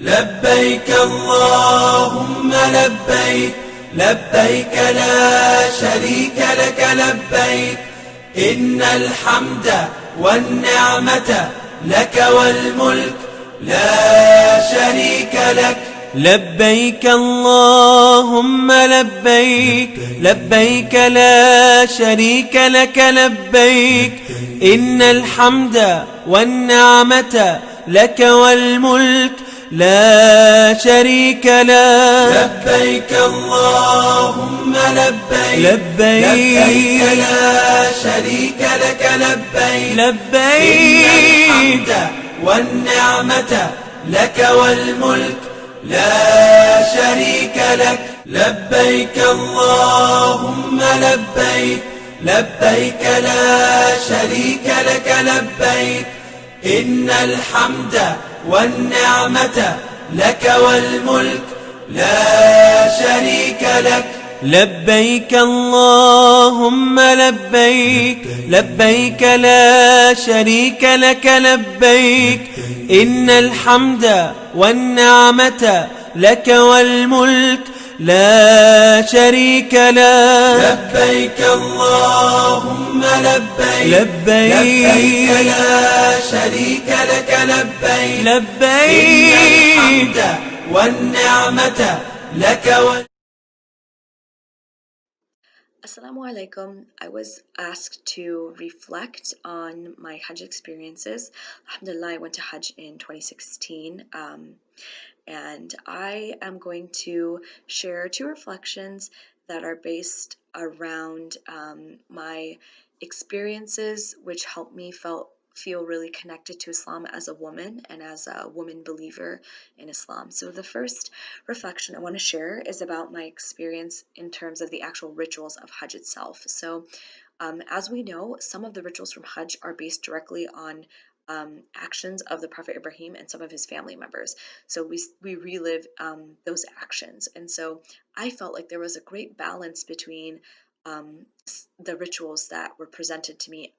لبيك اللهم لبيك لبيك لا شريك لك لبيك إن الحمد والنعمة لك والملك لا شريك لك لبيك اللهم لبيك لبيك لا شريك لك لبيك إن الحمد والنعمة لك والملك لا شريك لك لبيك اللهم لبيك لبيك لا شريك لك لبيك لبيك إن الحمد والنعمة لك والملك لا شريك لك لبيك اللهم لبيك لبيك لا شريك لك لبيك إن الحمد والنعمة لك والملك لا شريك لك لبيك اللهم لبيك لبيك لا شريك لك لبيك إن الحمد والنعمة لك والملك لا شريك لك لبيك اللهم لبيك لبيك لا شريك لك لبيك لبيك إن الحمد والنعمة لك والملك. Assalamu alaikum. I was asked to reflect on my Hajj experiences. Alhamdulillah, I went to Hajj in 2016, and I am going to share two reflections that are based around my experiences, which helped me feel really connected to Islam as a woman and as a woman believer in Islam. So the first reflection I want to share is about my experience in terms of the actual rituals of Hajj itself. So as we know, some of the rituals from Hajj are based directly on actions of the Prophet Ibrahim and some of his family members. So we relive those actions. And so I felt like there was a great balance between the rituals that were presented to me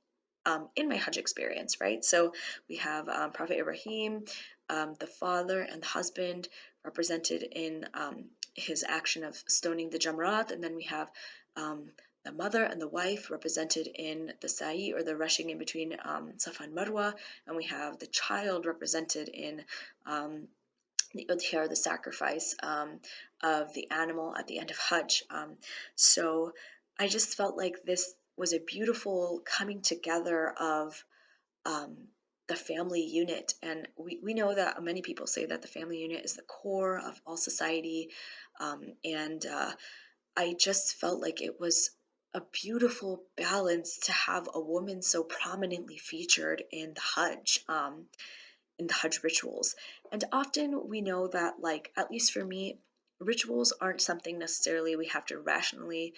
in my Hajj experience, right? So we have Prophet Ibrahim, the father and the husband represented in his action of stoning the Jamrat, and then we have the mother and the wife represented in the sa'i, or the rushing in between Safa and Marwa, and we have the child represented in the udhiyah, the sacrifice of the animal at the end of Hajj. So I just felt like this was a beautiful coming together of um, the family unit. And we know that many people say that the family unit is the core of all society. And I just felt like it was a beautiful balance to have a woman so prominently featured in the Hajj rituals. And often we know that, like, at least for me, rituals aren't something necessarily we have to rationally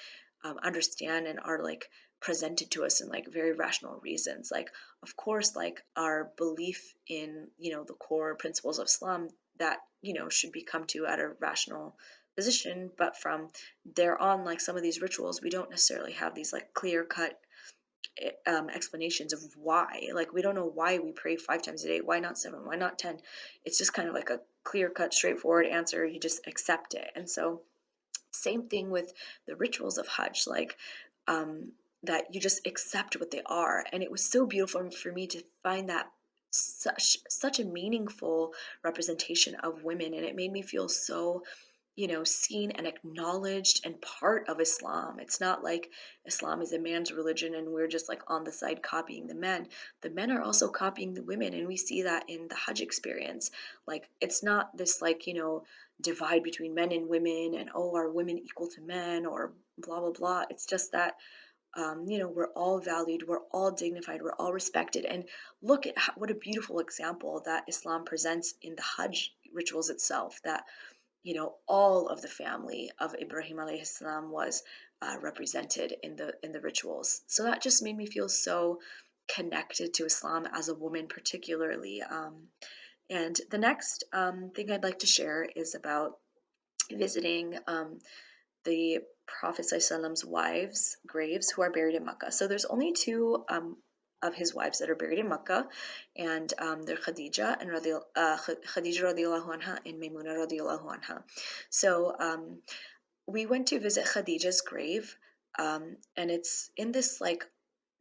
understand and are like presented to us in like very rational reasons. Like, of course, like our belief in, the core principles of Islam that, should be come to at a rational position. But from there on, like some of these rituals, we don't necessarily have these like clear cut explanations of why. Like, we don't know why we pray 5 times a day. Why not 7? Why not 10? It's just kind of like a clear cut, straightforward answer. You just accept it. And so, same thing with the rituals of Hajj, like that you just accept what they are. And it was so beautiful for me to find that such a meaningful representation of women, and it made me feel so seen and acknowledged and part of Islam. It's not like Islam is a man's religion and we're just like on the side copying the men. The men are also copying the women, and we see that in the Hajj experience. Like, it's not this like, divide between men and women and, oh, are women equal to men or blah blah blah. It's just that we're all valued, we're all dignified, we're all respected. And look at what a beautiful example that Islam presents in the Hajj rituals itself, that all of the family of Ibrahim alayhi salam was represented in the rituals. So that just made me feel so connected to Islam as a woman, particularly. And the next thing I'd like to share is about visiting the Prophet ﷺ's wives' graves who are buried in Mecca. So there's only two of his wives that are buried in Makkah, and they're Khadija and Khadija radiallahu anha and Maymuna radiallahu anha. So we went to visit Khadija's grave, and it's in this like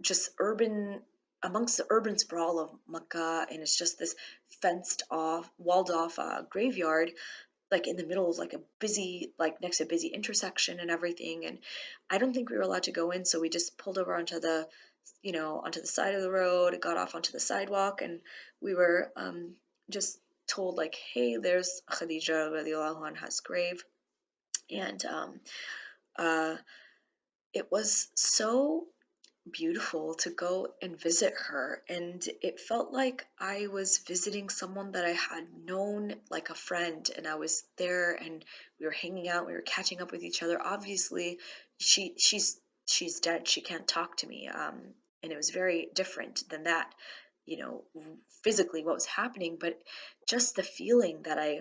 just urban amongst the urban sprawl of Makkah, and it's just this fenced off, walled off graveyard, like in the middle of like a busy, like next to a busy intersection and everything. And I don't think we were allowed to go in, so we just pulled over onto the, onto the side of the road, got off onto the sidewalk, and we were just told like, hey, there's Khadija radiallahu anha's grave, and uh, it was so beautiful to go and visit her. And it felt like I was visiting someone that I had known like a friend, and I was there and we were hanging out, we were catching up with each other. Obviously, she's dead. She can't talk to me. And it was very different than that, you know, physically what was happening, but just the feeling that I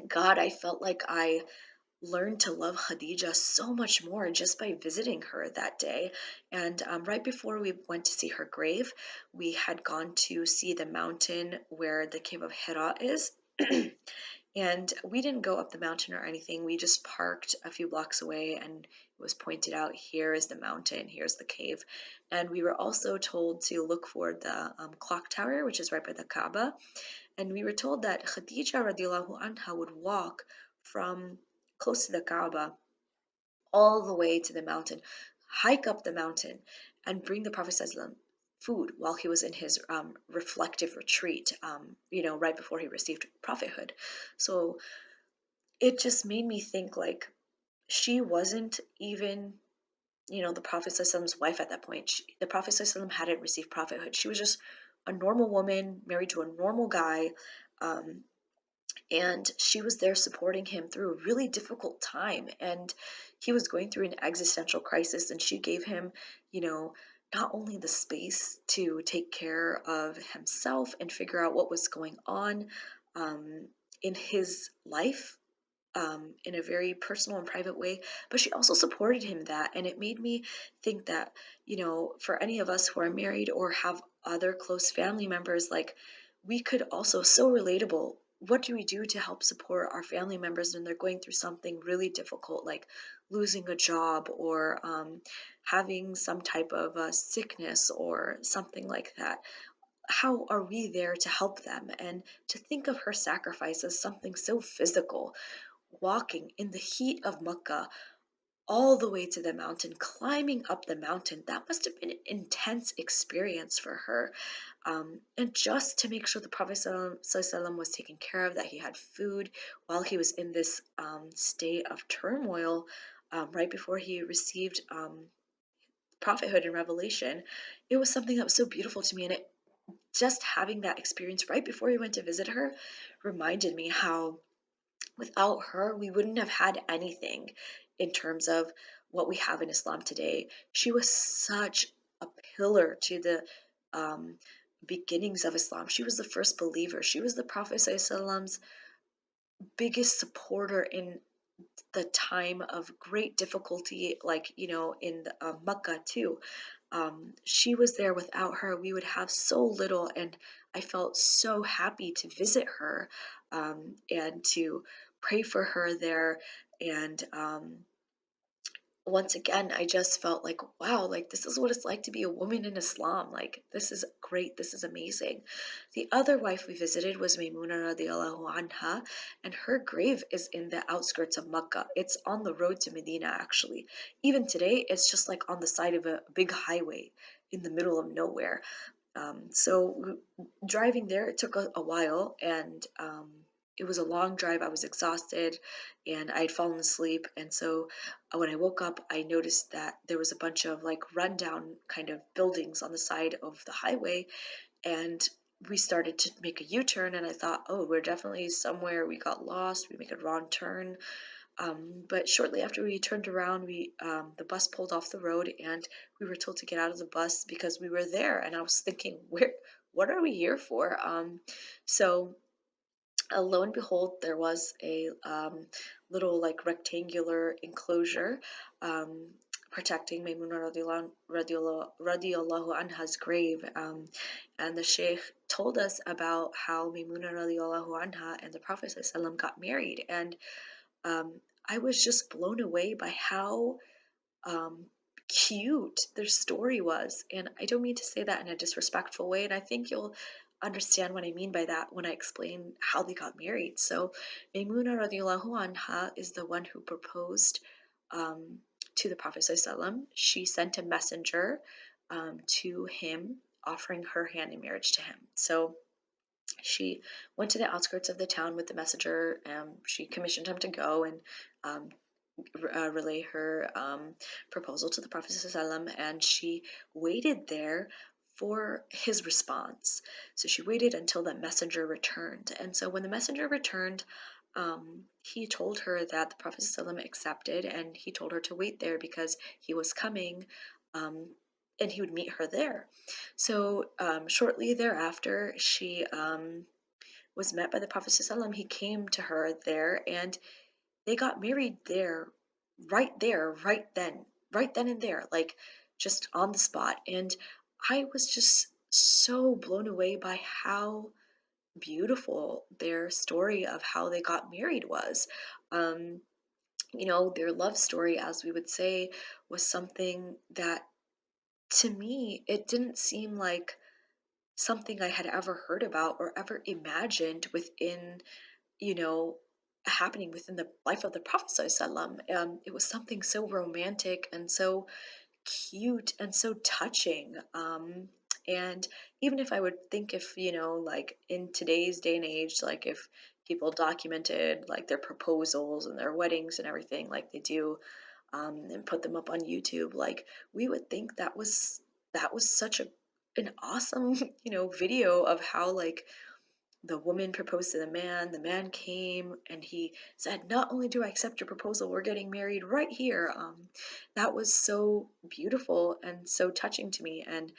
got, I felt like I learned to love Khadija so much more just by visiting her that day. And right before we went to see her grave, we had gone to see the mountain where the cave of Hira is. And we didn't go up the mountain or anything. We just parked a few blocks away, and it was pointed out, here is the mountain, here's the cave. And we were also told to look for the clock tower, which is right by the Kaaba. And we were told that Khadija radiallahu anha would walk from close to the Kaaba all the way to the mountain, hike up the mountain, and bring the Prophet ﷺ food while he was in his reflective retreat, right before he received prophethood. So it just made me think like she wasn't even, the Prophet ﷺ's wife at that point. The Prophet ﷺ hadn't received prophethood. She was just a normal woman married to a normal guy. Um, and she was there supporting him through a really difficult time, and he was going through an existential crisis, and she gave him, you know not only the space to take care of himself and figure out what was going on um, in his life, in a very personal and private way, but she also supported him that. And it made me think that, for any of us who are married or have other close family members, like, we could also, so relatable, what do we do to help support our family members when they're going through something really difficult, like losing a job, or having some type of sickness or something like that? How are we there to help them? And to think of her sacrifice as something so physical, walking in the heat of Makkah all the way to the mountain, climbing up the mountain. That must have been an intense experience for her. And just to make sure the Prophet ﷺ was taken care of, that he had food while he was in this state of turmoil, right before he received prophethood and revelation. It was something that was so beautiful to me. And just having that experience right before we went to visit her reminded me how without her, we wouldn't have had anything in terms of what we have in Islam today. She was such a pillar to the um, beginnings of Islam. She was the first believer. She was the Prophet ﷺ's biggest supporter in the time of great difficulty, like, in Makkah too. She was there. Without her, we would have so little, and I felt so happy to visit her, and to pray for her there. And once again, I just felt like, wow, like this is what it's like to be a woman in Islam. Like, this is great. This is amazing. The other wife we visited was Maymuna radiallahu anha, and her grave is in the outskirts of Makkah. It's on the road to Medina, actually. Even today, it's just like on the side of a big highway in the middle of nowhere. So driving there, it took a while, and it was a long drive. I was exhausted, and I had fallen asleep. And so when I woke up, I noticed that there was a bunch of like rundown kind of buildings on the side of the highway, and we started to make a U-turn. And I thought, oh, we're definitely somewhere. We got lost. We make a wrong turn. But shortly after we turned around, the bus pulled off the road, and we were told to get out of the bus because we were there. And I was thinking, what are we here for? So lo and behold, there was a little like rectangular enclosure, um, protecting Maymuna radiallahu anha's grave. And the Sheikh told us about how Maymuna radiallahu anha and the Prophet ﷺ got married. And I was just blown away by how um, cute their story was. And I don't mean to say that in a disrespectful way. And I think you'll understand what I mean by that when I explain how they got married. So, Maymuna radiallahu anha is the one who proposed um, to the Prophet. ﷺ. She sent a messenger to him offering her hand in marriage to him. So, she went to the outskirts of the town with the messenger. She commissioned him to go and um, relay her proposal to the Prophet ﷺ, and she waited there for his response. So she waited until the messenger returned. And so when the messenger returned, he told her that the Prophet ﷺ accepted, and he told her to wait there because he was coming. Um, and he would meet her there. So shortly thereafter, she was met by the Prophet ﷺ. He came to her there, and they got married there, right then and there, like just on the spot. And I was just so blown away by how beautiful their story of how they got married was. Um, their love story, as we would say, was something that to me, it didn't seem like something I had ever heard about or ever imagined within you know, happening within the life of the Prophet ﷺ. It was something so romantic and so cute and so touching. And even if I would think if, like in today's day and age, like if people documented like their proposals and their weddings and everything like they do, and put them up on YouTube, like we would think that was such an awesome, video of how like the woman proposed to the man came and he said, "Not only do I accept your proposal, we're getting married right here." That was so beautiful and so touching to me. And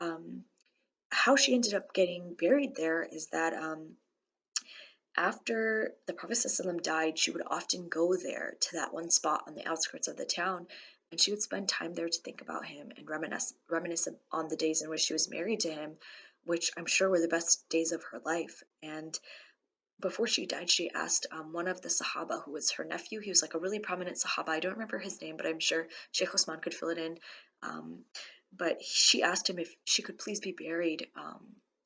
um, how she ended up getting buried there is that after the Prophet ﷺ died, she would often go there to that one spot on the outskirts of the town, and she would spend time there to think about him and reminisce on the days in which she was married to him, which I'm sure were the best days of her life. And before she died, she asked one of the Sahaba, who was her nephew. He was like a really prominent Sahaba. I don't remember his name, but I'm sure Sheikh Osman could fill it in. Um, but she asked him if she could please be buried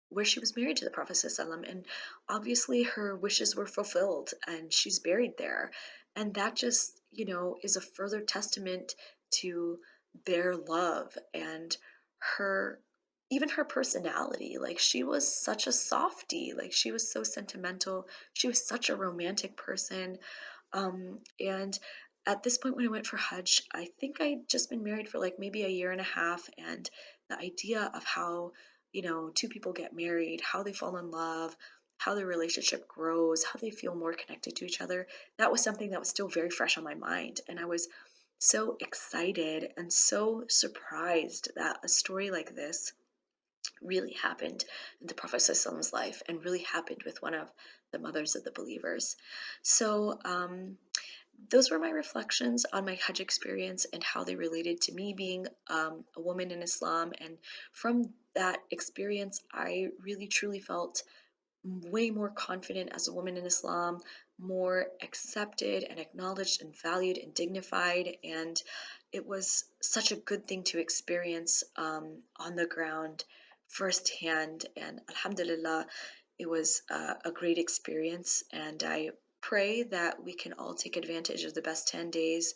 where she was married to the Prophet ﷺ. And obviously, her wishes were fulfilled, and she's buried there. And that just, is a further testament to their love and her even her personality. Like she was such a softie, like she was so sentimental, she was such a romantic person. And at this point when I went for Hajj, I think I'd just been married for like maybe a year and a half, and the idea of how two people get married, how they fall in love, how their relationship grows, how they feel more connected to each other, that was something that was still very fresh on my mind. And I was so excited and so surprised that a story like this really happened in the Prophet ﷺ's life and really happened with one of the mothers of the believers. So, those were my reflections on my Hajj experience and how they related to me being a woman in Islam. And from that experience, I really truly felt way more confident as a woman in Islam, more accepted and acknowledged and valued and dignified. And it was such a good thing to experience on the ground firsthand. And Alhamdulillah, it was a great experience. And I pray that we can all take advantage of the best 10 days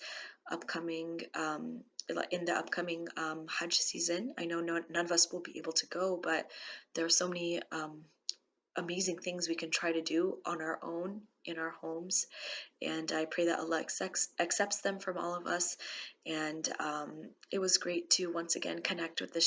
upcoming. In the upcoming Hajj season. I know none of us will be able to go, but there are so many amazing things we can try to do on our own in our homes. And I pray that Allah accepts them from all of us. And it was great to once again connect with the